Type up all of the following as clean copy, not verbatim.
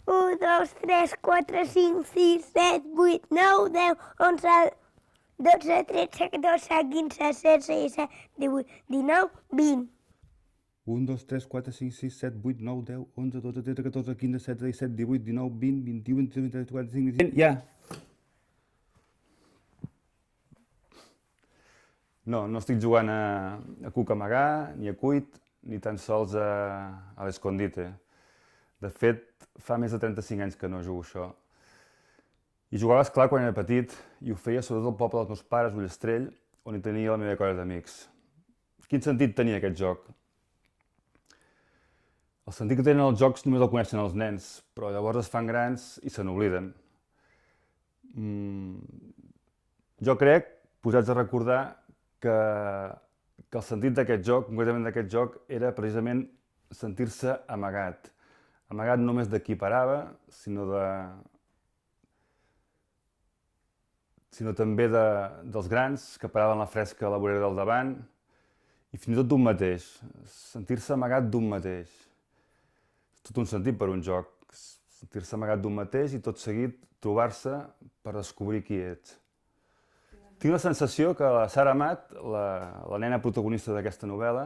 1, 2, 3, 4, 5, 6, 7, 8, 9, 10, 11, 12, 13, 14, 15, 16, 17, 18, 19, 20. 1, 2, 3, 4, 5, 6, 7, 8, 9, 10, 11, 12, 13, 14, 15, 16, 17, 18, 19, 20, 21, 22, 23, 24, 25, 26... Ja! No estic jugant a cucamagar, ni a cuit, ni tan sols a l'escondite. De fet, fa més de 35 anys que no jugo això. I jugava, esclar, quan era petit, i ho feia sobretot al poble dels meus pares, Ullastrell, on hi tenia la meva colla d'amics. Quin sentit tenia aquest joc? El sentit que tenen els jocs només el coneixen els nens, però llavors es fan grans i se n'obliden. Jo crec, posats a recordar, que el sentit d'aquest joc, concretament d'aquest joc, era precisament sentir-se amagat. Amagat no només de qui parava, sinó també dels grans que paraven la fresca a la vorera del davant i fins i tot d'un mateix. Sentir-se amagat d'un mateix. És tot un sentit per un joc. Sentir-se amagat d'un mateix i tot seguit trobar-se per descobrir qui ets. Tinc la sensació que la Sara Amat, la nena protagonista d'aquesta novel·la,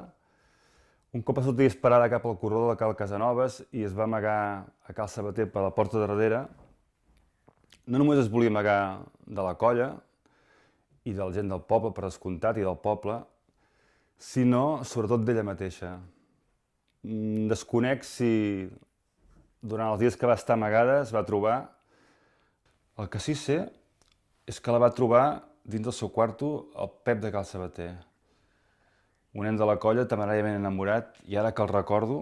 un cop va sortir disparada cap al corredor de Cal Casanovas i es va amagar a Cal Sabater per la porta de darrere, no només es volia amagar de la colla i de la gent del poble, per descomptat, i del poble, sinó sobretot d'ella mateixa. Desconec si durant els dies que va estar amagada es va trobar. El que sí sé és que la va trobar dins del seu quarto el Pep de Cal Sabater, un nen de la colla temeràriament enamorat, i ara que el recordo,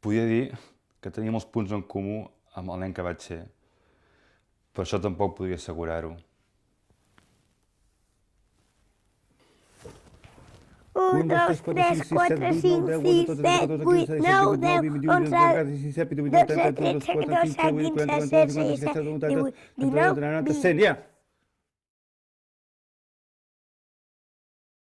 podia dir que teníem molts punts en comú amb el nen que vaig ser. Per això tampoc podria assegurar-ho. 1, 2, 3, 4, 5, 6, 7, 8, 9, 10, 11, 12, 13, 14, 15, 16, 17, 18, 19, 20. Ja!